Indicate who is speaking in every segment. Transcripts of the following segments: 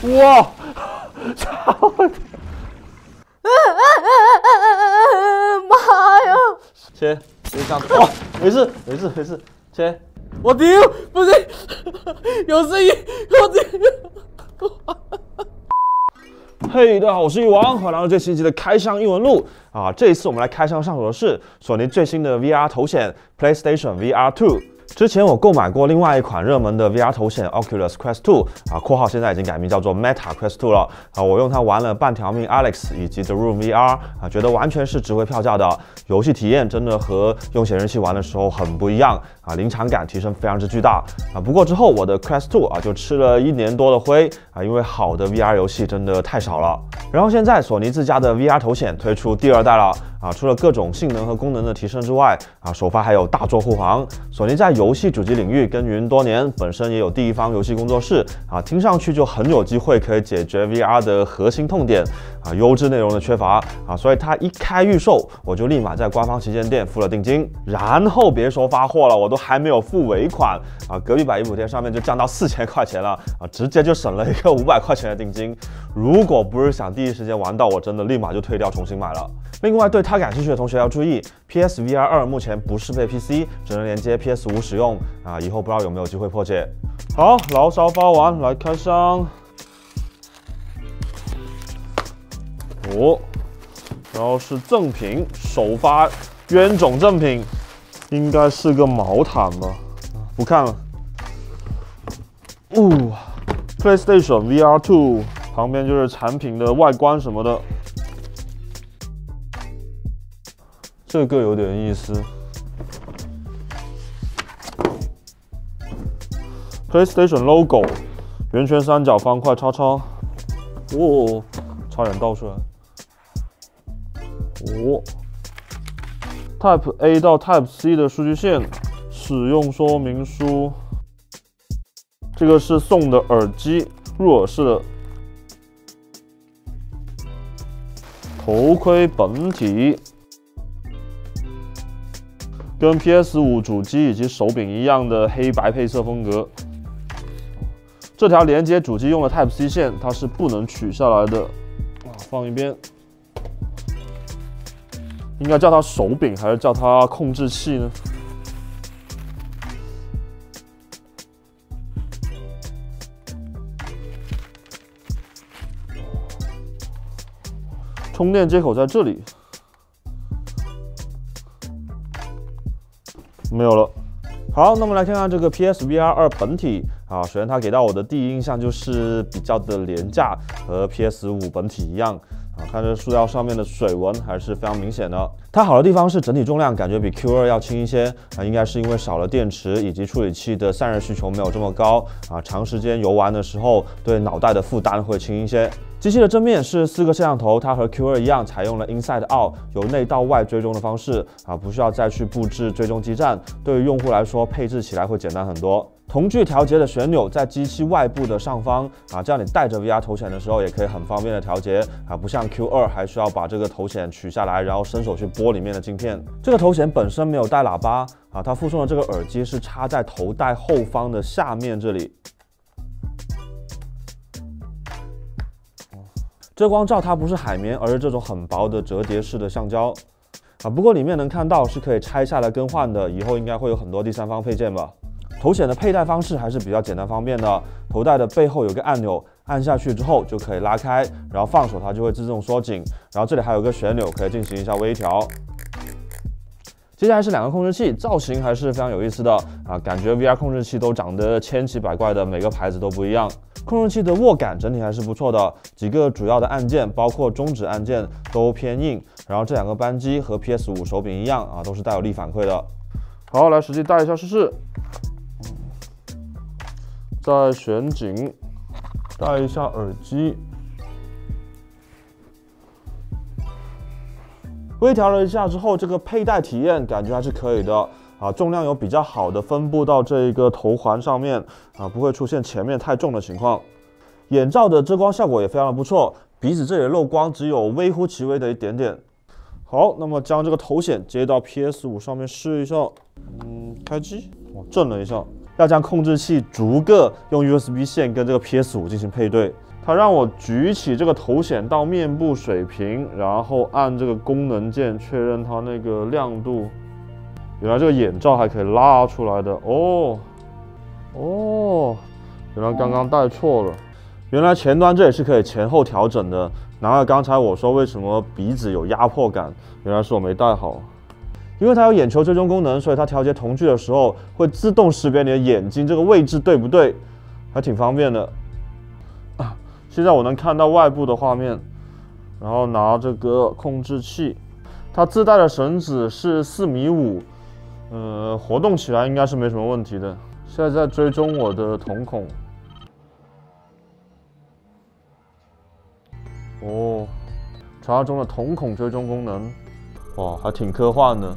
Speaker 1: 哇，操！
Speaker 2: 妈呀！
Speaker 1: 切，别这样，哇，没事没事没事，切。
Speaker 2: 我丢，不是，有声音，我丢。
Speaker 1: 嘿，大家好，我是一王，欢迎来到最新一集的开箱英文录啊！这一次我们来开箱上手的是索尼最新的 VR 头显 PlayStation VR 2。之前我购买过另外一款热门的 VR 头显 Oculus Quest 2啊，括号现在已经改名叫做 Meta Quest 2了啊。我用它玩了半条命 Alex 以及 The Room VR 啊，觉得完全是值回票价的，游戏体验真的和用显示器玩的时候很不一样啊，临场感提升非常之巨大啊。不过之后我的 Quest 2啊就吃了1年多的灰啊，因为好的 VR 游戏真的太少了。然后现在索尼自家的 VR 头显推出第2代了啊，除了各种性能和功能的提升之外啊，首发还有大作护航。索尼在游戏主机领域耕耘多年，本身也有第一方游戏工作室啊，听上去就很有机会可以解决 VR 的核心痛点啊，优质内容的缺乏啊，所以它一开预售，我就立马在官方旗舰店付了定金，然后别说发货了，我都还没有付尾款啊，隔壁百亿补贴上面就降到4000块钱了啊，直接就省了一个500块钱的定金。如果不是想第一时间玩到，我真的立马就退掉重新买了。另外，对它感兴趣的同学要注意 ，PSVR 2目前不适配 PC， 只能连接 PS5使用啊，以后不知道有没有机会破解。好，牢骚发完，来开箱。哦，然后是赠品，首发冤种赠品，应该是个毛毯吧？不看了。PlayStation VR 2，旁边就是产品的外观什么的。这个有点意思。PlayStation logo， 圆圈、三角、方块、叉叉。哦，差点倒出来。哦 ，Type A 到 Type C 的数据线，使用说明书。这个是送的耳机，入耳式的。头盔本体。跟 PS5 主机以及手柄一样的黑白配色风格。这条连接主机用的 Type C 线，它是不能取下来的。放一边。应该叫它手柄还是叫它控制器呢？充电接口在这里。没有了。好，那么来看看这个 PSVR 2本体啊。首先它给到我的第一印象就是比较的廉价，和 PS5 本体一样啊。看这塑料上面的水纹还是非常明显的。它好的地方是整体重量感觉比 Q2 要轻一些啊，应该是因为少了电池以及处理器的散热需求没有这么高啊，长时间游玩的时候对脑袋的负担会轻一些。机器的正面是4个摄像头，它和 Q2 一样采用了 Inside Out 由内到外追踪的方式啊，不需要再去布置追踪基站，对于用户来说配置起来会简单很多。同距调节的旋钮在机器外部的上方啊，这样你带着 VR 头显的时候也可以很方便的调节啊，不像 Q2 还需要把这个头显取下来，然后伸手去拨里面的镜片。这个头显本身没有带喇叭啊，它附送的这个耳机是插在头戴后方的下面这里。遮光罩它不是海绵，而是这种很薄的折叠式的橡胶啊。不过里面能看到是可以拆下来更换的，以后应该会有很多第三方配件吧。头显的佩戴方式还是比较简单方便的，头戴的背后有个按钮，按下去之后就可以拉开，然后放手它就会自动缩紧，然后这里还有个旋钮可以进行一下微调。接下来是2个控制器，造型还是非常有意思的啊，感觉 VR 控制器都长得千奇百怪的，每个牌子都不一样。控制器的握感整体还是不错的，几个主要的按键，包括中指按键都偏硬，然后这2个扳机和 PS5 手柄一样啊，都是带有力反馈的。好，来实际戴一下试试。再旋紧，戴一下耳机。微调了一下之后，这个佩戴体验感觉还是可以的啊，重量有比较好的分布到这一个头环上面啊，不会出现前面太重的情况。眼罩的遮光效果也非常的不错，鼻子这里漏光只有微乎其微的一点点。好，那么将这个头显接到 PS5 上面试一下，开机，哇，震了一下。要将控制器逐个用 USB 线跟这个 PS5进行配对。它让我举起这个头显到面部水平，然后按这个功能键确认它那个亮度。原来这个眼罩还可以拉出来的哦，原来刚刚戴错了。原来前端这也是可以前后调整的。难怪刚才我说为什么鼻子有压迫感，原来是我没戴好。因为它有眼球追踪功能，所以它调节瞳距的时候会自动识别你的眼睛这个位置对不对，还挺方便的。现在我能看到外部的画面，然后拿这个控制器，它自带的绳子是4.5米，活动起来应该是没什么问题的。现在在追踪我的瞳孔。传说中的瞳孔追踪功能，哇，还挺科幻的。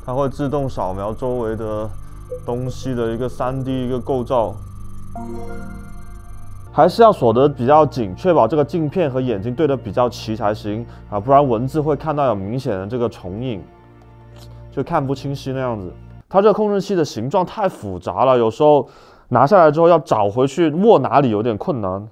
Speaker 1: 它会自动扫描周围的东西的一个3D 一个构造。还是要锁得比较紧，确保这个镜片和眼睛对得比较齐才行啊，不然文字会看到有明显的这个重影，就看不清晰那样子。它这个控制器的形状太复杂了，有时候拿下来之后要找回去握哪里有点困难。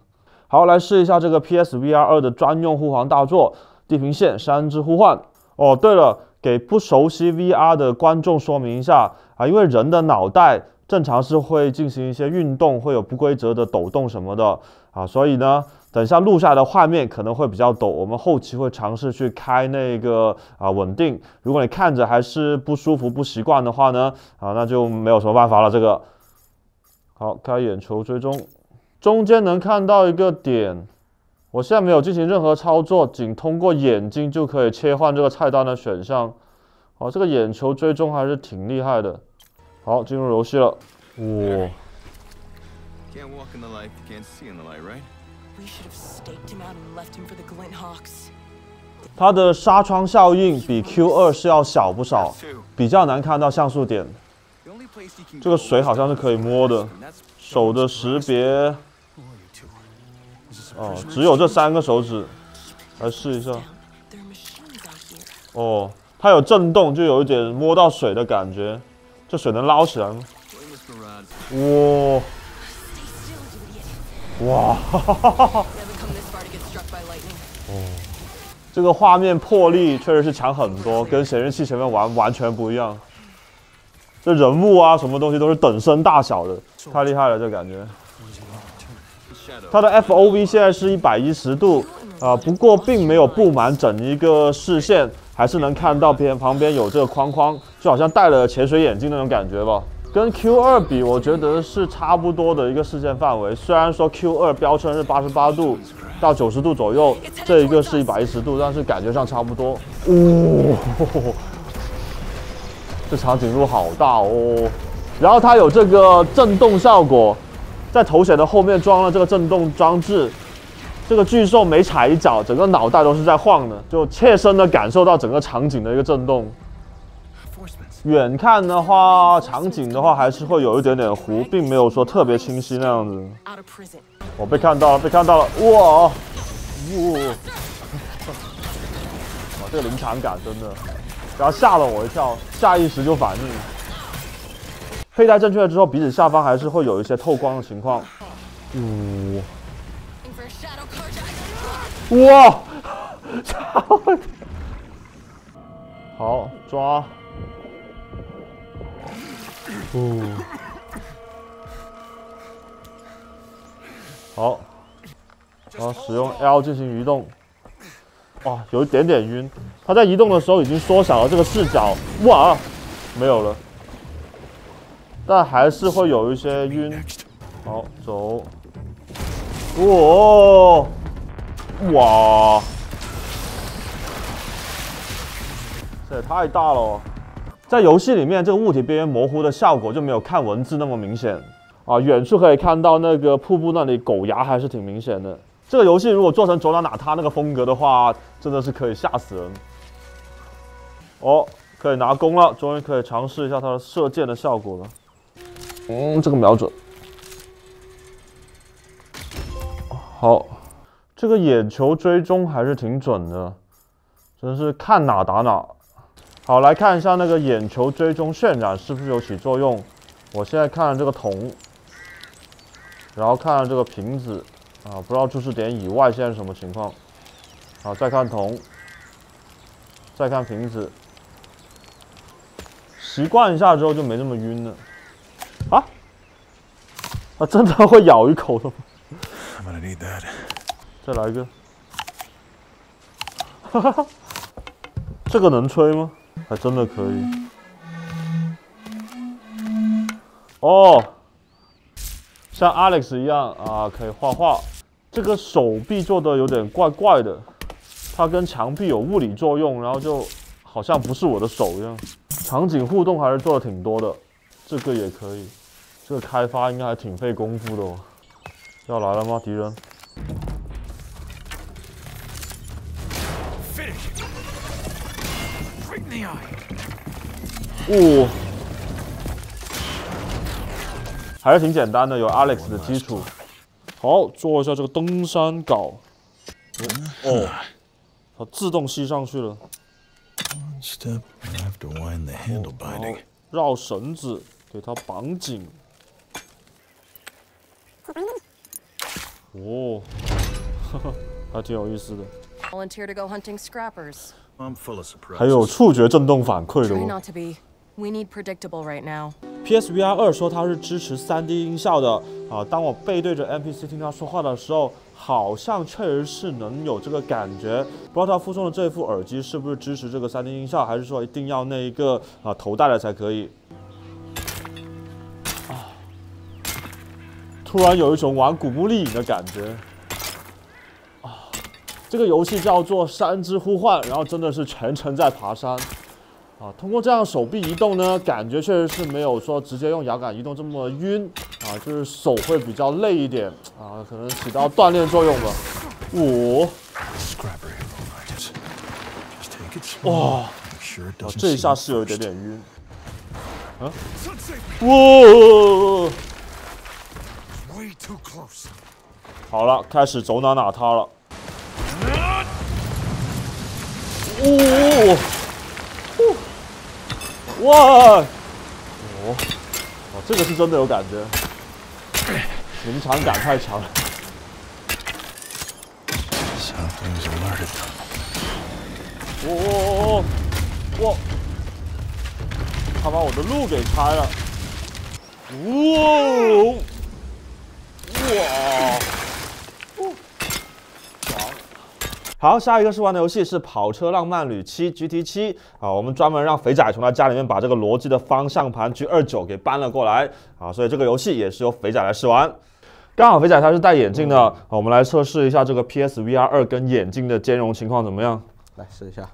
Speaker 1: 好，来试一下这个 PSVR 2的专用护航大作《地平线：山之呼唤》。哦，对了，给不熟悉 VR 的观众说明一下啊，因为人的脑袋正常是会进行一些运动，会有不规则的抖动什么的啊，所以呢，等一下录下来的画面可能会比较抖，我们后期会尝试去开那个稳定。如果你看着还是不舒服、不习惯的话呢，那就没有什么办法了。这个好，开眼球追踪，中间能看到一个点，我现在没有进行任何操作，仅通过眼睛就可以切换这个菜单的选项。好，这个眼球追踪还是挺厉害的。好，进入游戏了。哇！它的纱窗效应比 Q2 是要小不少，比较难看到像素点。这个水好像是可以摸的，手的识别，只有这3个手指，来试一下。哦，它有震动，就有一点摸到水的感觉。这水能捞起来吗？哇！这个画面魄力确实是强很多，跟显示器前面玩完全不一样。这人物啊，什么东西都是等身大小的，太厉害了，这感觉。它的 FOV 现在是110度不过并没有布满整一个视线，还是能看到旁边有这个框框，就好像戴了潜水眼镜那种感觉吧。跟 Q2 比，我觉得是差不多的一个视线范围。虽然说 Q2 标称是88度到90度左右，这一个是110度，但是感觉上差不多。这长颈鹿好大哦！然后它有这个震动效果，在头显的后面装了这个震动装置。这个巨兽每踩一脚，整个脑袋都是在晃的，就切身的感受到整个场景的一个震动。远看的话，场景的话还是会有一点点糊，并没有说特别清晰那样子。我被看到了，被看到了！哇！这个临场感真的，然后吓了我一跳，下意识就反应。佩戴正确了之后，鼻子下方还是会有一些透光的情况。哇！好，抓。好，然后使用 L 进行移动。哇，有一点点晕。它在移动的时候已经缩小了这个视角，哇，没有了，但还是会有一些晕。好，走。哇，这也太大了哦。在游戏里面，这个物体边缘模糊的效果就没有看文字那么明显远处可以看到那个瀑布那里狗牙还是挺明显的。这个游戏如果做成走哪哪他那个风格的话，真的是可以吓死人。可以拿弓了，终于可以尝试一下它的射箭的效果了。这个瞄准。好，这个眼球追踪还是挺准的，真是看哪打哪。好，来看一下那个眼球追踪渲染是不是有起作用。我现在看了这个铜，然后看了这个瓶子，啊，不知道注视点以外现在是什么情况。好，再看铜，再看瓶子，习惯一下之后就没那么晕了。啊？它真的会咬一口的吗？
Speaker 3: I'm gonna need that.
Speaker 1: 再来一个。哈哈哈，这个能吹吗？还真的可以。哦，像 Alex 一样啊，可以画画。这个手臂做的有点怪怪的，它跟墙壁有物理作用，然后就好像不是我的手一样。场景互动还是做的挺多的，这个也可以。这个开发应该还挺费功夫的哦。要来了吗，敌人？ 哦，还是挺简单的，有 Alex 的基础。好，做一下这个登山镐。哦，它自动吸上去了。
Speaker 3: One step, I have to wind the handle binding.
Speaker 1: 绕绳子给它绑紧。哦，呵呵，还挺有意思的。
Speaker 4: Volunteer to go hunting scrappers.
Speaker 3: I'm full of surprises.
Speaker 1: 还有触觉震动反馈的
Speaker 4: Try
Speaker 1: 哦。
Speaker 4: not to be. We need predictable right now.
Speaker 1: PSVR 2说它是支持3D 音效的啊，当我背对着 NPC 听他说话的时候，好像确实是能有这个感觉。不知道他附送的这副耳机是不是支持这个3D 音效，还是说一定要那一个头戴的才可以？啊，突然有一种玩古墓丽影的感觉。啊，这个游戏叫做《山之呼唤》，然后真的是全程在爬山。 啊，通过这样手臂移动呢，感觉确实是没有说直接用摇杆移动这么晕啊，就是手会比较累一点啊，可能起到锻炼作用吧。哇，这一下是有一点点晕。啊，哇！好了，开始走哪塌了。哇！哦，这个是真的有感觉，临场感太强了。哇！他把我的路给拆了。哇！好，下一个是玩的游戏是《跑车浪漫旅7 GT7》啊，我们专门让肥仔从他家里面把这个罗技的方向盘 G29给搬了过来啊，所以这个游戏也是由肥仔来试玩。刚好肥仔他是戴眼镜的，我们来测试一下这个 PSVR 2跟眼镜的兼容情况怎么样？
Speaker 2: 来试一下。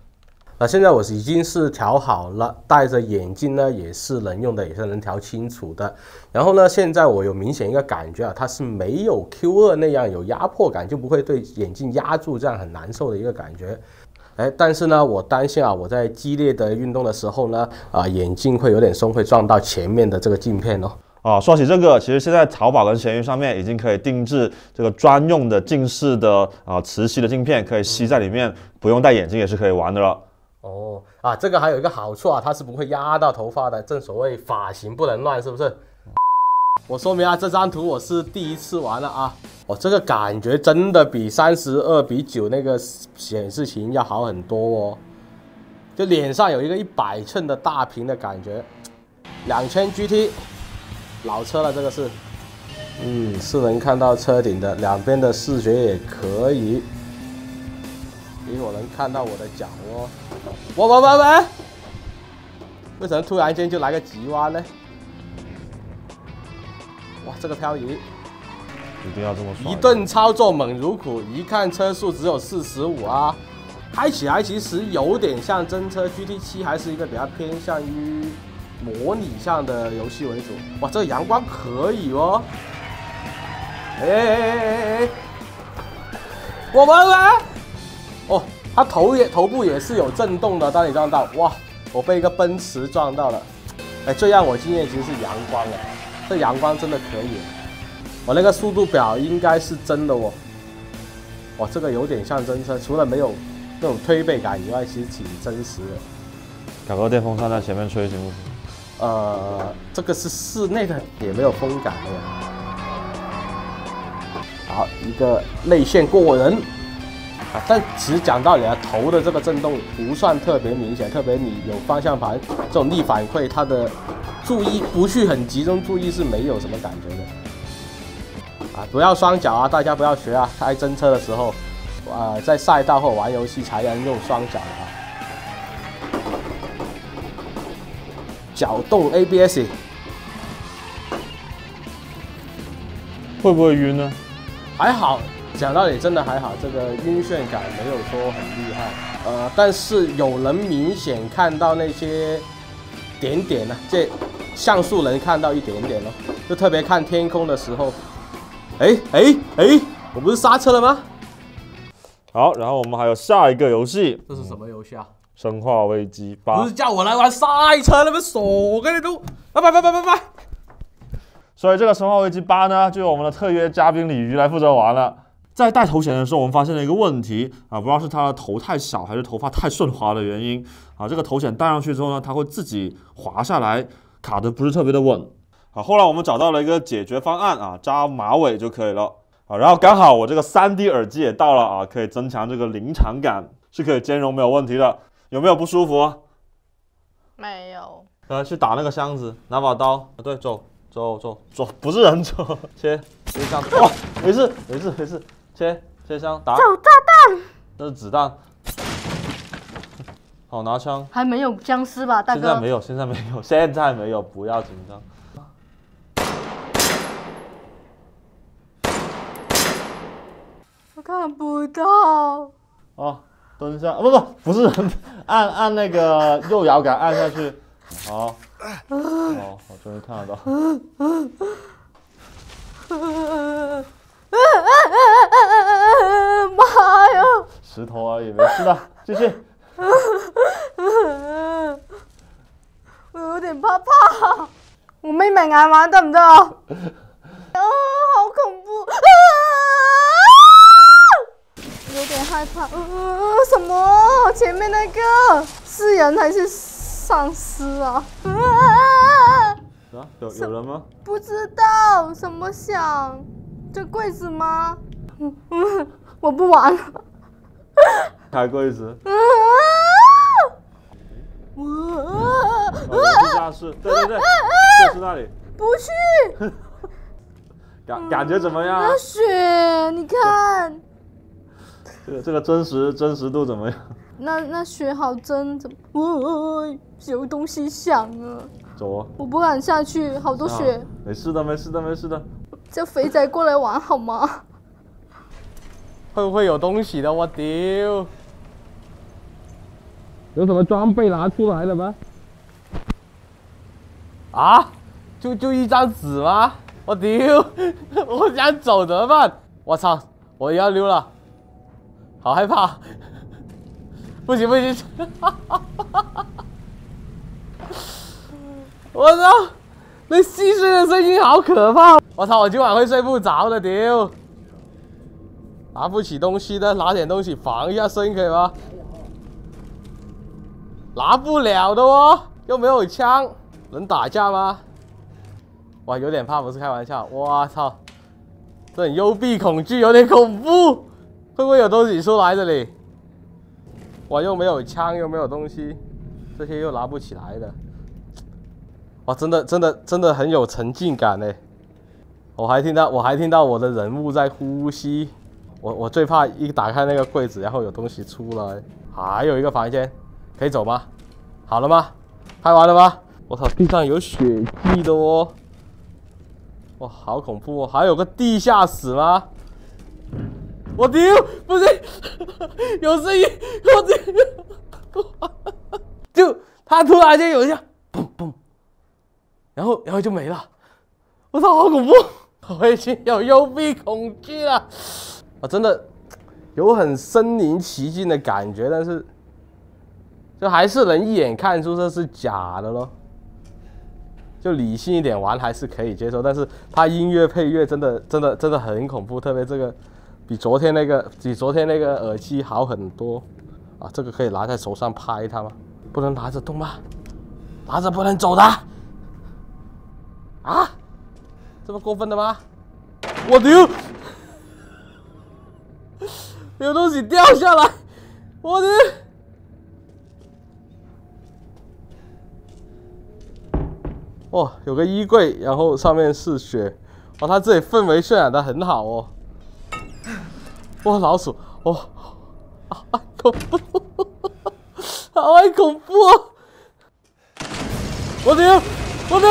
Speaker 2: 现在我已经是调好了，戴着眼镜呢也是能用的，也是能调清楚的。然后呢，现在我有明显一个感觉啊，它是没有 Q2 那样有压迫感，就不会对眼镜压住，这样很难受的一个感觉。但是呢，我担心啊，我在激烈的运动的时候呢，眼镜会有点松，会撞到前面的这个镜片哦。
Speaker 1: 啊，说起这个，其实现在淘宝跟闲鱼上面已经可以定制这个专用的近视的磁吸的镜片，可以吸在里面，不用戴眼镜也是可以玩的了。
Speaker 2: 哦，这个还有一个好处啊，它是不会压到头发的，正所谓发型不能乱，是不是？我说明啊，这张图我是第一次玩了啊，这个感觉真的比32:9那个显示屏要好很多哦，就脸上有一个100寸的大屏的感觉，2000 GT， 老车了这个是，是能看到车顶的，两边的视觉也可以。因为我能看到我的脚哦，喂！为什么突然间就来个急弯呢？哇，这个漂移，
Speaker 1: 一定要这么爽！
Speaker 2: 一顿操作猛如虎，一看车速只有45啊，开起来其实有点像真车 GT7，还是一个比较偏向于模拟向的游戏为主。哇，这个阳光可以哦！喂！哦，它头部也是有震动的，当你撞到，哇，我被一个奔驰撞到了，最让我惊艳其实是阳光了，这阳光真的可以，我那个速度表应该是真的哦，哇，这个有点像真车，除了没有那种推背感以外，其实挺真实的。
Speaker 1: 搞个电风扇在前面吹行不行？
Speaker 2: 这个是室内的，也没有风感的呀。好，一个内线过人啊，但其实讲道理啊，头的这个震动不算特别明显，特别你有方向盘这种逆反馈，它的注意不去很集中注意是没有什么感觉的。啊，不要双脚啊，大家不要学啊，开真车的时候，在赛道或玩游戏才能用双脚的啊。脚动 ABS
Speaker 1: 会不会晕呢？
Speaker 2: 还好，讲道理真的还好，这个晕眩感没有说很厉害。但是有人明显看到那些点点呢，这像素能看到一点点哦，就特别看天空的时候。哎，我不是刹车了吗？
Speaker 1: 好，然后我们还有下一个游戏，
Speaker 2: 这是什么游戏啊？
Speaker 1: 生化危机8。
Speaker 2: 不是叫我来玩赛车，那边锁跟你都，拜。
Speaker 1: 所以这个生化危机8呢，就由我们的特约嘉宾鲤鱼来负责玩了。在戴头衔的时候，我们发现了一个问题啊，不知道是他的头太小还是头发太顺滑的原因啊。这个头衔戴上去之后呢，它会自己滑下来，卡得不是特别的稳。好，后来我们找到了一个解决方案啊，扎马尾就可以了啊。然后刚好我这个3D 耳机也到了啊，可以增强这个临场感，是可以兼容没有问题的。有没有不舒服？
Speaker 5: 没有。
Speaker 1: 去打那个箱子，拿把刀，对，走，不是人走，切箱，哇，没事，切箱，打，
Speaker 5: 找炸弹，
Speaker 1: 这是子弹。好，拿枪。
Speaker 5: 还没有僵尸吧，大哥？
Speaker 1: 现在没有，不要紧张。
Speaker 5: 我看不到。
Speaker 1: 哦，蹲下，不是人，按那个右摇杆按下去。好，我终于看得到。
Speaker 5: 妈呀！
Speaker 1: 石头而已，没事的，继续。
Speaker 5: 我有点怕。我妹妹眼玩得唔得啊？好恐怖！有点害怕。什么？前面那个是人还是丧尸啊？
Speaker 1: 有人吗？
Speaker 5: 不知道，什么响？这柜子吗？我不玩了。
Speaker 1: 开柜子。地下室，对，就是那里。
Speaker 5: 不去。
Speaker 1: 感觉怎么样？
Speaker 5: 那雪，你看。
Speaker 1: 这个真实度怎么样？
Speaker 5: 那雪好真，怎么？有东西响啊！
Speaker 1: 走啊！
Speaker 5: 我不敢下去，好多雪。
Speaker 1: 没事的。
Speaker 5: 叫肥仔过来玩好吗？
Speaker 2: 会不会有东西的？我丢！
Speaker 6: 有什么装备拿出来了吗？
Speaker 2: 啊？就一张纸吗？我丢！我想走怎么办？我操！我要溜了，好害怕！不行！我操！那细碎的声音好可怕！我操！我今晚会睡不着的，丢！拿不起东西的，拿点东西防一下声可以吗？拿不了的哦，又没有枪，能打架吗？哇，有点怕，不是开玩笑。我操，这很幽闭恐惧，有点恐怖。会不会有东西出来这里？哇，又没有枪，又没有东西，这些又拿不起来的。哇，真的很有沉浸感呢。我还听到我的人物在呼吸。我最怕一打开那个柜子，然后有东西出来。还有一个房间，可以走吗？好了吗？拍完了吗？我操，地上有血迹的哦。哇，好恐怖哦！还有个地下室吗？我丢，不是，有声音，我丢，就他突然间有一下，砰砰，然后就没了。我操，好恐怖！我已经有幽闭恐惧了。啊，真的有很身临其境的感觉，但是就还是能一眼看出这是假的咯。就理性一点玩还是可以接受，但是它音乐配乐真的很恐怖，特别这个比昨天那个耳机好很多啊！这个可以拿在手上拍它吗？不能拿着动吗？拿着不能走的，啊，这么过分的吗？我丢！有东西掉下来，我的！哦，有个衣柜，然后上面是雪。哦，它这里氛围渲染的很好哦。哇，老鼠！哦，好爱恐怖，好爱恐怖哦！我的，我的！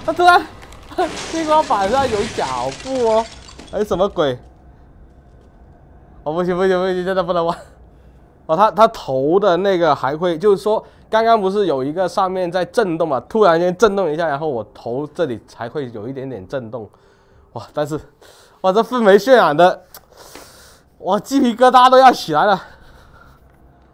Speaker 2: 它突然，天花板上有脚步哦，还是什么鬼？哦，不行不行不行，真的不能玩。哦，它头的那个还会，就是说，刚刚不是有一个上面在震动嘛，突然间震动一下，然后我头这里才会有一点点震动。哇，但是，哇，这氛围渲染的，哇，鸡皮疙瘩都要起来了。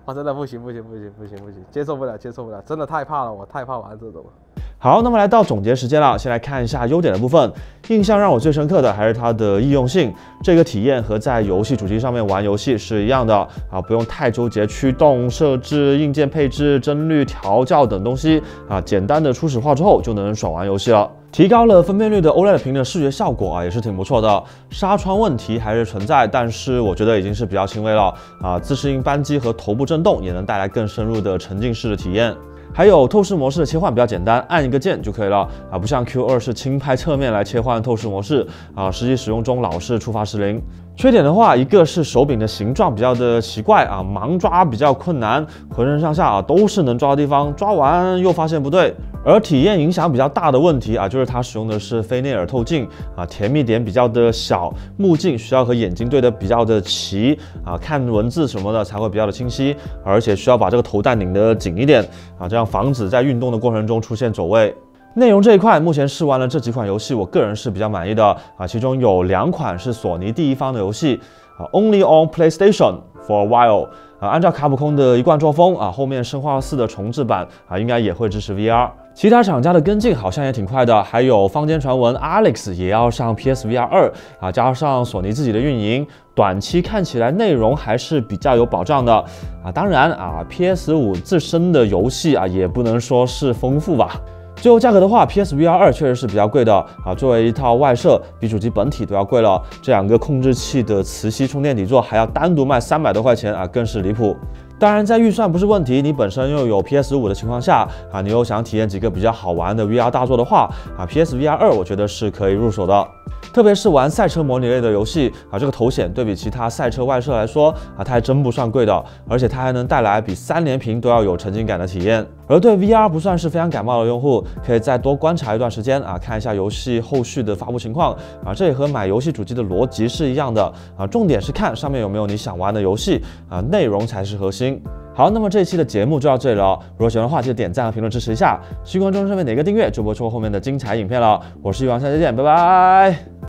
Speaker 2: 哇，真的不行不行不行不行不行，接受不了接受不了，真的太怕了，我太怕玩这种了。
Speaker 1: 好，那么来到总结时间了，先来看一下优点的部分。印象让我最深刻的还是它的易用性，这个体验和在游戏主机上面玩游戏是一样的啊，不用太纠结驱动、设置、硬件配置、帧率调校等东西啊，简单的初始化之后就能爽玩游戏了。提高了分辨率的 OLED 屏的视觉效果啊，也是挺不错的。纱窗问题还是存在，但是我觉得已经是比较轻微了啊。自适应扳机和头部震动也能带来更深入的沉浸式的体验。还有透视模式的切换比较简单，按一个键就可以了啊，不像 Q2是轻拍侧面来切换透视模式啊，实际使用中老是触发失灵。缺点的话，一个是手柄的形状比较的奇怪啊，盲抓比较困难，浑身上下啊都是能抓的地方，抓完又发现不对。而体验影响比较大的问题啊，就是它使用的是菲内尔透镜啊，甜蜜点比较的小，目镜需要和眼睛对的比较的齐啊，看文字什么的才会比较的清晰，而且需要把这个头带拧得紧一点啊，这样防止在运动的过程中出现走位。内容这一块，目前试玩了这几款游戏，我个人是比较满意的啊，其中有2款是索尼第一方的游戏啊 ，Only on PlayStation for a while。按照卡普空的一贯作风啊，后面生化4的重制版啊，应该也会支持 VR。其他厂家的跟进好像也挺快的，还有坊间传闻 Alex 也要上 PSVR 2啊，加上索尼自己的运营，短期看起来内容还是比较有保障的啊。当然啊 ，PS5 自身的游戏啊，也不能说是丰富吧。最后价格的话 ，PSVR 2确实是比较贵的啊，作为一套外设，比主机本体都要贵了。这2个控制器的磁吸充电底座还要单独卖300多块钱啊，更是离谱。当然，在预算不是问题，你本身又有 PS5 的情况下啊，你又想体验几个比较好玩的 VR 大作的话啊 ，PSVR 2我觉得是可以入手的。特别是玩赛车模拟类的游戏啊，这个头显对比其他赛车外设来说啊，它还真不算贵的，而且它还能带来比3连屏都要有沉浸感的体验。而对 VR 不算是非常感冒的用户，可以再多观察一段时间啊，看一下游戏后续的发布情况啊，这也和买游戏主机的逻辑是一样的啊，重点是看上面有没有你想玩的游戏啊，内容才是核心。好，那么这一期的节目就到这里了。如果喜欢的话，记得点赞和评论支持一下。习惯中上面点一个订阅，就不会错过后面的精彩影片了。我是一王，下期见，拜拜。